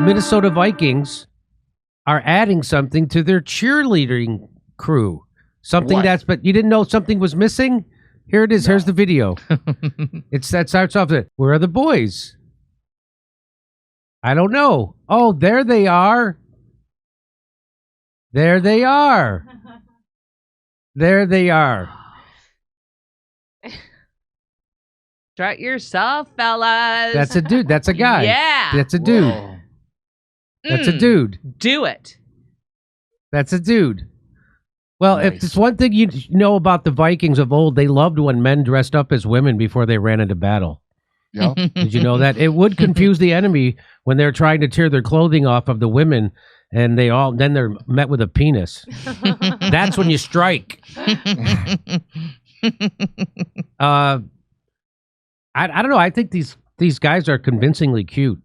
Minnesota Vikings are adding something to their cheerleading crew. Something but you didn't know something was missing? Here it is. No. Here's the video. That starts off with, where are the boys? I don't know. Oh, there they are. There they are. There they are. Strut yourself, fellas. That's a dude. That's a guy. Yeah. That's a dude. That's a dude. Do it. That's a dude. Well, Nice. if it's one thing you know about the Vikings of old, they loved when men dressed up as women before they ran into battle. Yeah. Did you know that? It would confuse the enemy when they're trying to tear their clothing off of the women, and then they're met with a penis. That's when you strike. I don't know. I think these guys are convincingly cute.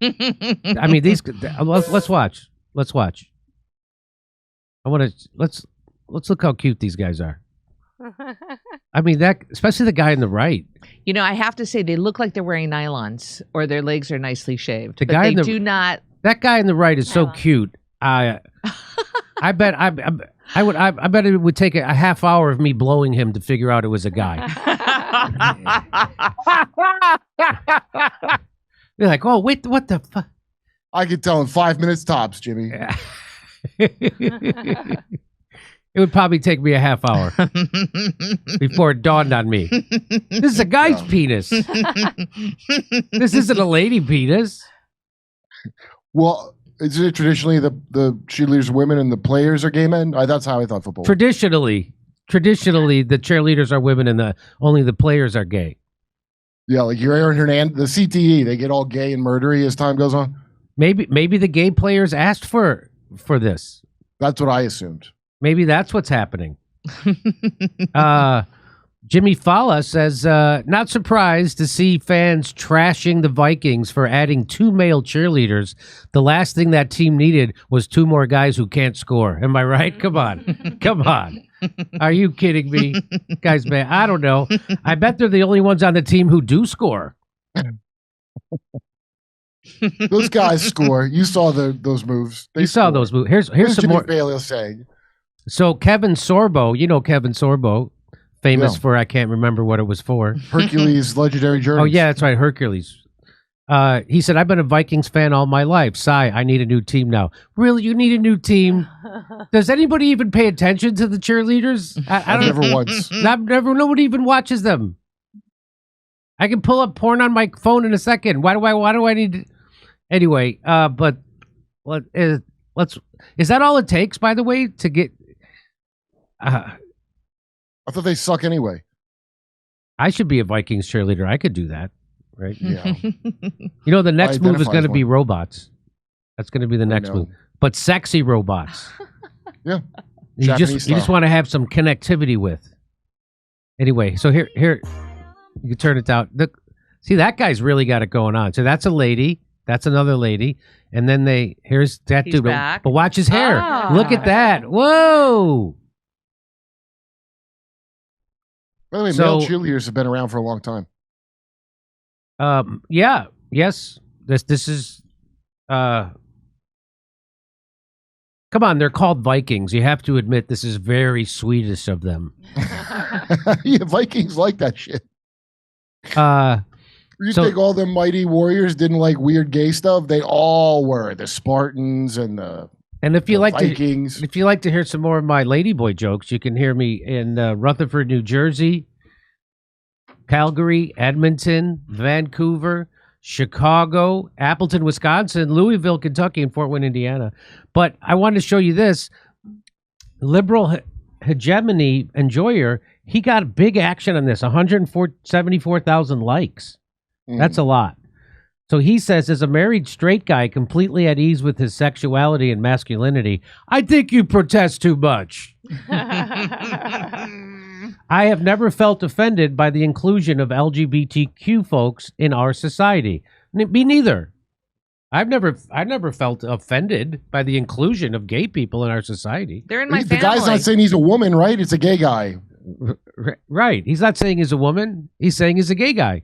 I mean, let's watch. Let's watch. Let's look how cute these guys are. I mean, especially the guy on the right. You know, I have to say they look like they're wearing nylons or their legs are nicely shaved. The but guy they do not. That guy on the right is so cute. I bet it would take a half hour of me blowing him to figure out it was a guy. You're like, oh wait, what the fuck? I could tell in 5 minutes tops, Jimmy. It would probably take me a half hour before it dawned on me. This is a guy's penis. This isn't a lady penis. Well, is it traditionally the cheerleaders are women and the players are gay men? That's how I thought football was. Traditionally, the cheerleaders are women and only the players are gay. Yeah, like your Aaron Hernandez, the CTE, they get all gay and murdery as time goes on. Maybe the gay players asked for this. That's what I assumed. Maybe that's what's happening. Jimmy Falla says, not surprised to see fans trashing the Vikings for adding 2 male cheerleaders. The last thing that team needed was 2 more guys who can't score. Am I right? Come on. Come on. Are you kidding me? Guys, man, I don't know. I bet they're the only ones on the team who do score. Those guys score. You saw those moves. You saw those moves. Here's some more. Bailey saying. So Kevin Sorbo, you know Kevin Sorbo, famous for, I can't remember what it was for. Hercules Legendary Journey. Oh, yeah, that's right, Hercules. He said, I've been a Vikings fan all my life. Sigh, I need a new team now. Really? You need a new team? Does anybody even pay attention to the cheerleaders? I don't never once. Nobody even watches them. I can pull up porn on my phone in a second. Why do I need to? Anyway, but is that all it takes, by the way, to get... I thought they suck anyway. I should be a Vikings cheerleader. I could do that, right? Yeah. You know, the next move is going to be robots. That's going to be the next move. But sexy robots. Yeah. You just want to have some connectivity with. Anyway, so here you can turn it down. See, that guy's really got it going on. So that's a lady. That's another lady. And then here's that dude. Back. But watch his hair. Look at that. Whoa. By the way, male cheerleaders have been around for a long time. Yeah. Yes. This is come on, they're called Vikings. You have to admit this is very Swedish of them. Yeah, Vikings like that shit. You think all them mighty warriors didn't like weird gay stuff? They all were. The Spartans and the if you like Vikings. If you like to hear some more of my ladyboy jokes, you can hear me in Rutherford, New Jersey, Calgary, Edmonton, Vancouver, Chicago, Appleton, Wisconsin, Louisville, Kentucky, and Fort Wayne, Indiana. But I wanted to show you this. Liberal hegemony enjoyer, he got big action on this, 174,000 likes. That's a lot. So he says, as a married straight guy completely at ease with his sexuality and masculinity, I think you protest too much. I have never felt offended by the inclusion of LGBTQ folks in our society. Me neither. I've never felt offended by the inclusion of gay people in our society. They're in my family. The guy's not saying he's a woman, right? It's a gay guy. Right. He's not saying he's a woman. He's saying he's a gay guy.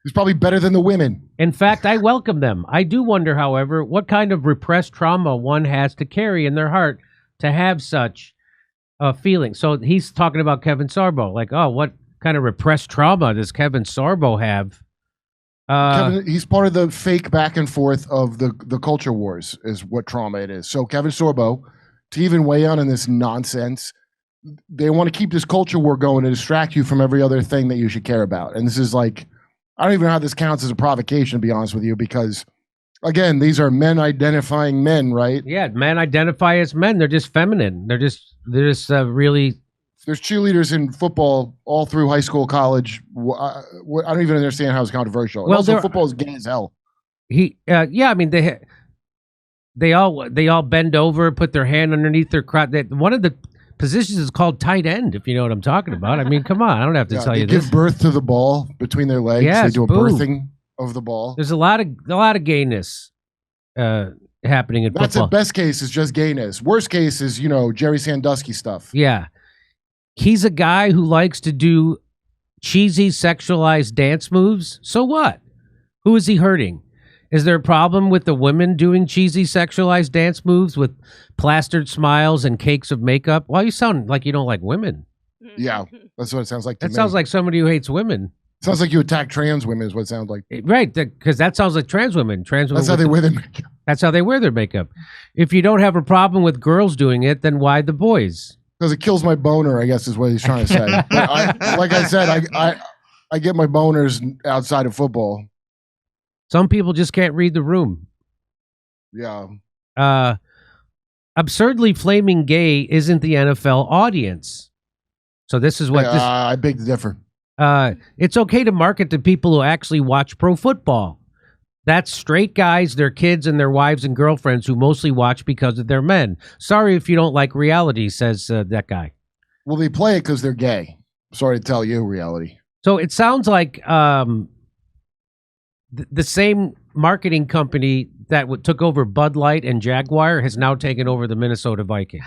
He's probably better than the women. In fact, I welcome them. I do wonder, however, what kind of repressed trauma one has to carry in their heart to have such a feeling. So he's talking about Kevin Sorbo. Like, oh, what kind of repressed trauma does Kevin Sorbo have? Kevin, he's part of the fake back and forth of the culture wars is what trauma it is. So Kevin Sorbo, to even weigh on in this nonsense, they want to keep this culture war going to distract you from every other thing that you should care about. And this is like, I don't even know how this counts as a provocation, to be honest with you, because, again, these are men identifying men, right? Yeah, men identify as men. They're just feminine. They're just really. There's cheerleaders in football all through high school, college. I don't even understand how it's controversial. Well, also, football is gay as hell. I mean, they all bend over, put their hand underneath their crotch. One of the positions is called tight end, if you know what I'm talking about. I mean, come on, I don't have to tell you this. They give birth to the ball between their legs. Yes, they do a birthing of the ball. There's a lot of gayness happening in That's football. at best case is just gayness. Worst case is, Jerry Sandusky stuff. Yeah. He's a guy who likes to do cheesy sexualized dance moves. So what? Who is he hurting? Is there a problem with the women doing cheesy sexualized dance moves with plastered smiles and cakes of makeup? Well, you sound like you don't like women. Yeah, that's what it sounds like to me. That sounds like somebody who hates women. Sounds like you attack trans women is what it sounds like. Right, because that sounds like trans women. That's how they wear their makeup. That's how they wear their makeup. If you don't have a problem with girls doing it, then why the boys? Because it kills my boner, I guess is what he's trying to say. But like I said, I get my boners outside of football. Some people just can't read the room. Yeah. Absurdly flaming gay isn't the NFL audience. So this is what this. I beg to differ. It's okay to market to people who actually watch pro football. That's straight guys, their kids, and their wives and girlfriends who mostly watch because of their men. Sorry if you don't like reality, says that guy. Well, they play it because they're gay. Sorry to tell you, reality. So it sounds like the same marketing company that took over Bud Light and Jaguar has now taken over the Minnesota Vikings.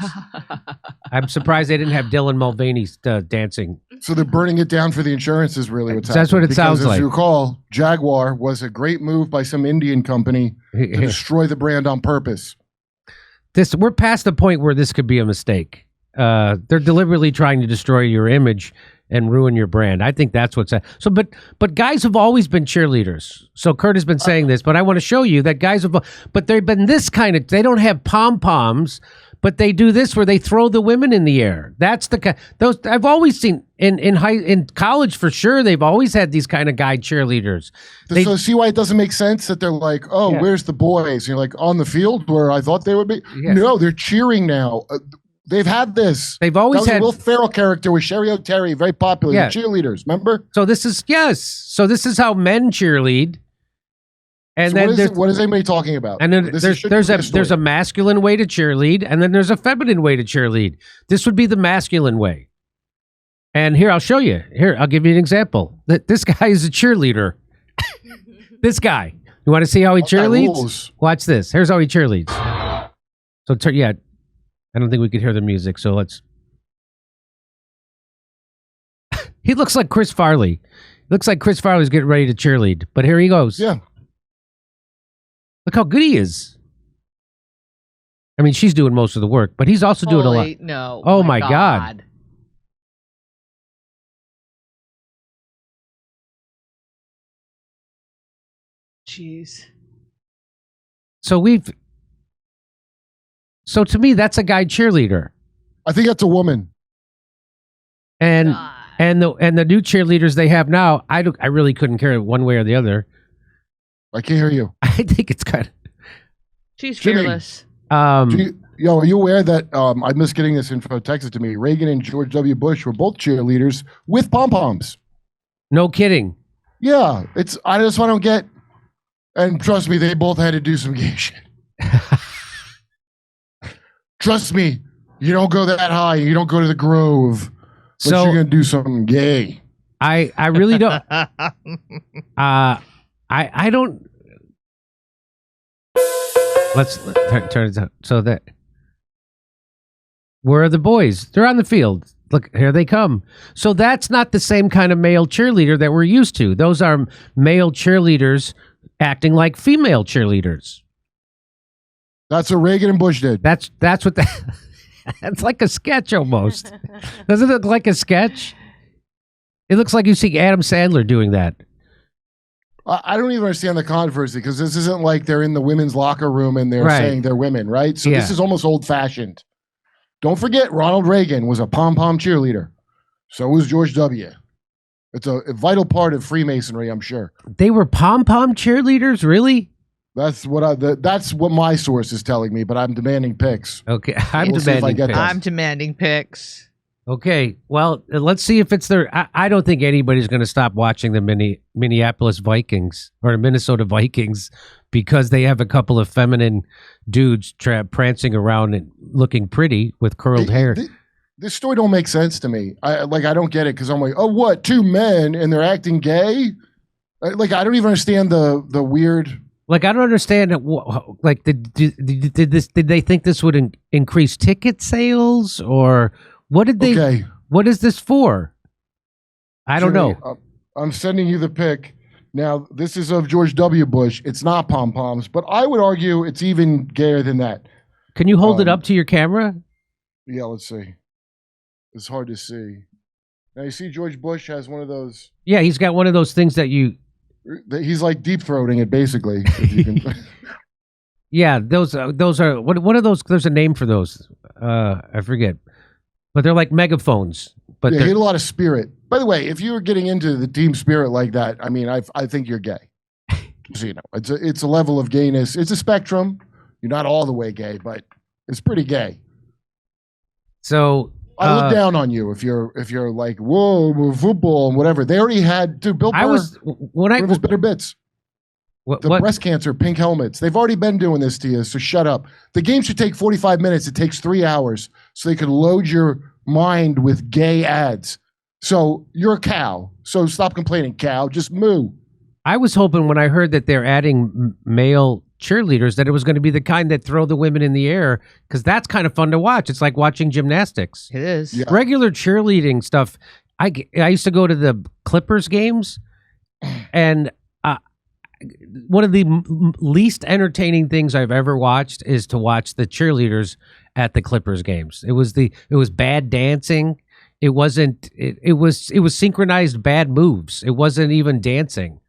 I'm surprised they didn't have Dylan Mulvaney dancing. So they're burning it down for the insurance is really what's happening. That's what it sounds like. As you recall, Jaguar was a great move by some Indian company to destroy the brand on purpose. We're past the point where this could be a mistake. They're deliberately trying to destroy your image and ruin your brand. I think that's what's so. But guys have always been cheerleaders. So Kurt has been saying this, but I want to show you that guys have. But they've been this kind of. They don't have pom poms, but they do this where they throw the women in the air. That's the those I've always seen in college for sure. They've always had these kind of guy cheerleaders. So see why it doesn't make sense that they're like, oh, Yeah. Where's the boys? And you're like on the field where I thought they would be. Yeah. No, they're cheering now. They've had this. They've always that was had a Will Ferrell character with Sherry O'Terry, very popular. Yeah. The cheerleaders, remember? So this is So this is how men cheerlead. And So then what is anybody talking about? And then This there's a masculine way to cheerlead, and then there's a feminine way to cheerlead. This would be the masculine way. And here, I'll show you. Here, I'll give you an example. This guy is a cheerleader. This guy. You want to see how he cheerleads? Watch this. Here's how he cheerleads. So, I don't think we could hear the music, so let's... He looks like Chris Farley. Looks like Chris Farley's getting ready to cheerlead. But here he goes. Yeah. Look how good he is. I mean, she's doing most of the work, but he's also doing a lot. No. Oh, my God. Jeez. So to me, that's a guy cheerleader. I think that's a woman. And God. and the new cheerleaders they have now, I really couldn't care one way or the other. I can't hear you. I think it's kind of... She's Jimmy. fearless. Are you aware that I'm just getting this info texted to me? Reagan and George W. Bush were both cheerleaders with pom poms. No kidding. Yeah, I just want to get, and trust me, they both had to do some gay shit. Trust me, you don't go that high. You don't go to the Grove. But So you're gonna do something gay. I really don't. I don't. Let's turn it up so that where are the boys? They're on the field. Look, here they come. So that's not the same kind of male cheerleader that we're used to. Those are male cheerleaders acting like female cheerleaders. That's what Reagan and Bush did. That's what that's like a sketch almost. Doesn't it look like a sketch? It looks like you see Adam Sandler doing that. I don't even understand the controversy because this isn't like they're in the women's locker room and they're saying they're women, right? So this is almost old-fashioned. Don't forget, Ronald Reagan was a pom-pom cheerleader. So was George W. It's a vital part of Freemasonry, I'm sure. They were pom-pom cheerleaders? Really? That's what my source is telling me, but I'm demanding pics. Okay, I'm demanding pics. I'm demanding pics. Okay, well, let's see if it's their... I don't think anybody's going to stop watching the Minneapolis Vikings or the Minnesota Vikings because they have a couple of feminine dudes prancing around and looking pretty with curled hair. This story don't make sense to me. I don't get it because I'm like, oh, what? 2 men and they're acting gay? I don't even understand the weird... Like, I don't understand. Like, did they think this would increase ticket sales or... What did they? Okay. What is this for? I don't know. I'm sending you the pic. Now, this is of George W. Bush. It's not pom-poms, but I would argue it's even gayer than that. Can you hold it up to your camera? Yeah, let's see. It's hard to see. Now, you see George Bush has one of those. Yeah, he's got one of those things that you... He's like deep-throating it, basically. If you can... Yeah, those are... What are those? There's a name for those. I forget. But they're like megaphones. But yeah, he had a lot of spirit. By the way, if you were getting into the team spirit like that, I mean, I think you're gay. So, you know, it's a level of gayness. It's a spectrum. You're not all the way gay, but it's pretty gay. So I look down on you if you're like, whoa, football and whatever. They already had Bill Burr. One of his better bits. What? Breast cancer, pink helmets. They've already been doing this to you, so shut up. The game should take 45 minutes. It takes 3 hours, so they can load your mind with gay ads. So you're a cow, so stop complaining, cow. Just moo. I was hoping when I heard that they're adding male cheerleaders that it was going to be the kind that throw the women in the air, because that's kind of fun to watch. It's like watching gymnastics. It is. Yeah. Regular cheerleading stuff. I used to go to the Clippers games, and one of the least entertaining things I've ever watched is to watch the cheerleaders at the Clippers games. It was bad dancing. It wasn't. It was synchronized bad moves. It wasn't even dancing.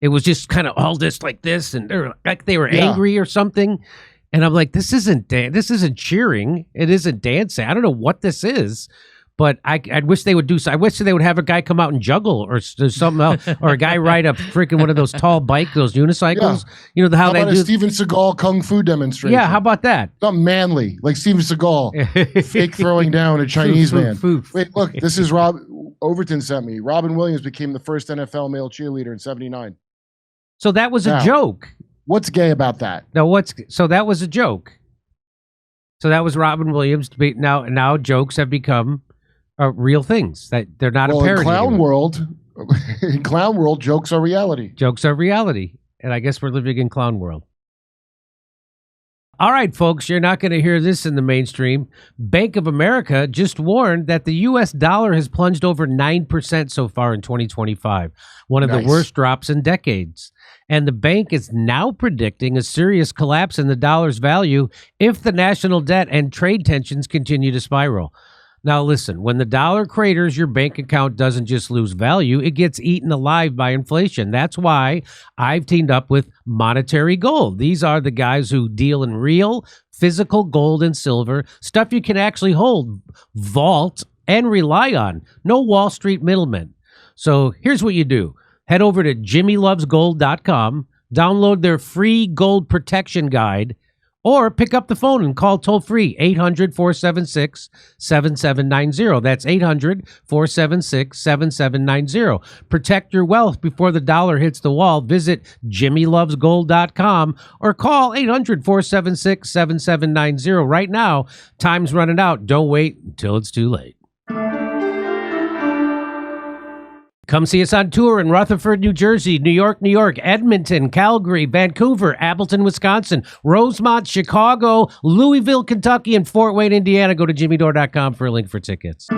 It was just kind of all this like this, and they were angry or something. And I'm like, this isn't cheering. It isn't dancing. I don't know what this is. But I wish they would do so. I wish they would have a guy come out and juggle or something else, or a guy ride a freaking one of those tall bike, those unicycles. Yeah. You know how about they do a Steven Seagal kung fu demonstration? Yeah, how about that? Something manly, like Steven Seagal, fake throwing down a Chinese man. Wait, look, this is Rob Overton sent me. Robin Williams became the first NFL male cheerleader in '79. So that was a joke. What's gay about that? No, so that was a joke. So that was Robin Williams. Now jokes have become real things that they're not a parody. In clown world, jokes are reality. Jokes are reality, and I guess we're living in clown world. All right, folks, you're not going to hear this in the mainstream. Bank of America just warned that the U.S. dollar has plunged over 9% so far in 2025, one of the worst drops in decades. And the bank is now predicting a serious collapse in the dollar's value if the national debt and trade tensions continue to spiral. Now, listen, when the dollar craters, your bank account doesn't just lose value, it gets eaten alive by inflation. That's why I've teamed up with Monetary Gold. These are the guys who deal in real, physical gold and silver, stuff you can actually hold, vault, and rely on. No Wall Street middlemen. So here's what you do. Head over to jimmylovesgold.com, download their free gold protection guide, or pick up the phone and call toll-free 800-476-7790. That's 800-476-7790. Protect your wealth before the dollar hits the wall. Visit jimmylovesgold.com or call 800-476-7790. Right now, time's running out. Don't wait until it's too late. Come see us on tour in Rutherford, New Jersey, New York, Edmonton, Calgary, Vancouver, Appleton, Wisconsin, Rosemont, Chicago, Louisville, Kentucky, and Fort Wayne, Indiana. Go to jimmydore.com for a link for tickets.